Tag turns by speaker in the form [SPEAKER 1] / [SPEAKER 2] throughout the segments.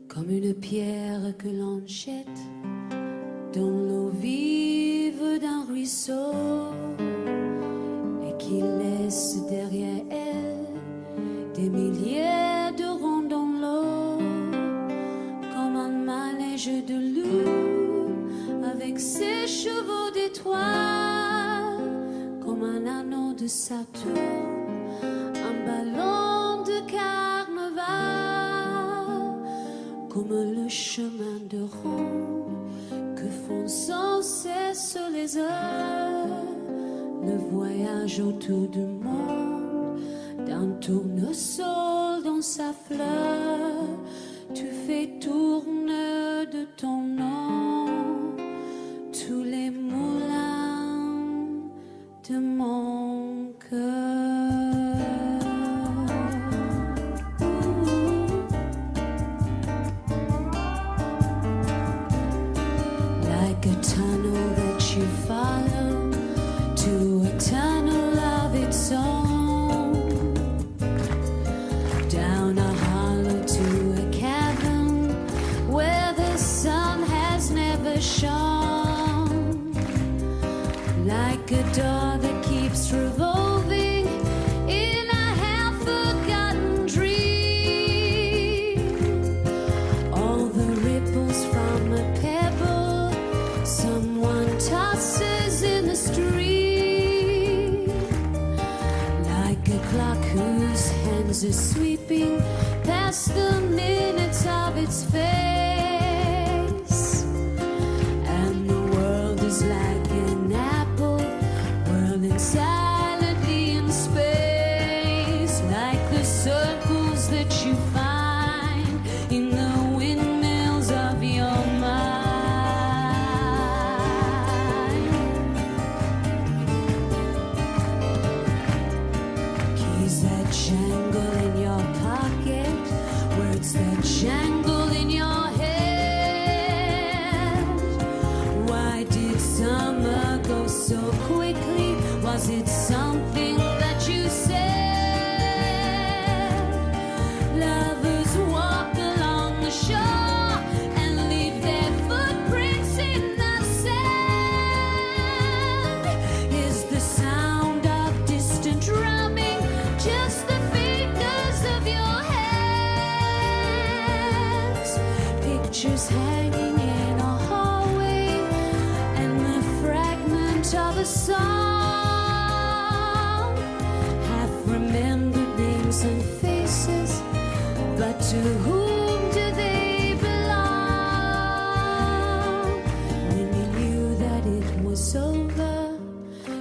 [SPEAKER 1] Comme une pierre que l'on jette dans l'eau vive d'un ruisseau et qui laisse derrière elle des milliers de ronds dans l'eau, comme un manège de loup avec ses chevaux d'étoiles, comme un anneau de Saturne, un ballon de carnaval, comme le chemin de ronde que font sans cesse les heures, le voyage autour du monde d'un tournesol dans sa fleur. Tu fais tourner de ton nom tous les moulins de mon cœur. Like a tunnel that you follow to a tunnel of its own, down a hollow to a cavern where the sun has never shone, like a door that keeps revolving in a half-forgotten dream. All the ripples from a pebble someone tosses in the stream, like a clock whose hands are sweeping past the minutes of its face, and the world is like an apple whirling silently in space, like the circles that you find in the windmills of your mind. Keys that jangle in your pocket, words that jangle in your head. Why did summer go so quickly? Was it something that you said? Lovers walk along the shore and leave their footprints in the sand. Is the sound of distant drumming just the fingers of your hands? Pictures hanging in a hallway and the fragment of a song, half remembered names and faces, but to whom do they belong? When you knew that it was over,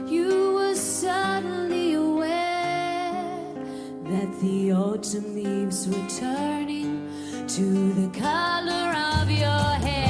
[SPEAKER 1] you were suddenly aware that the autumn leaves were turning to the color of your hair.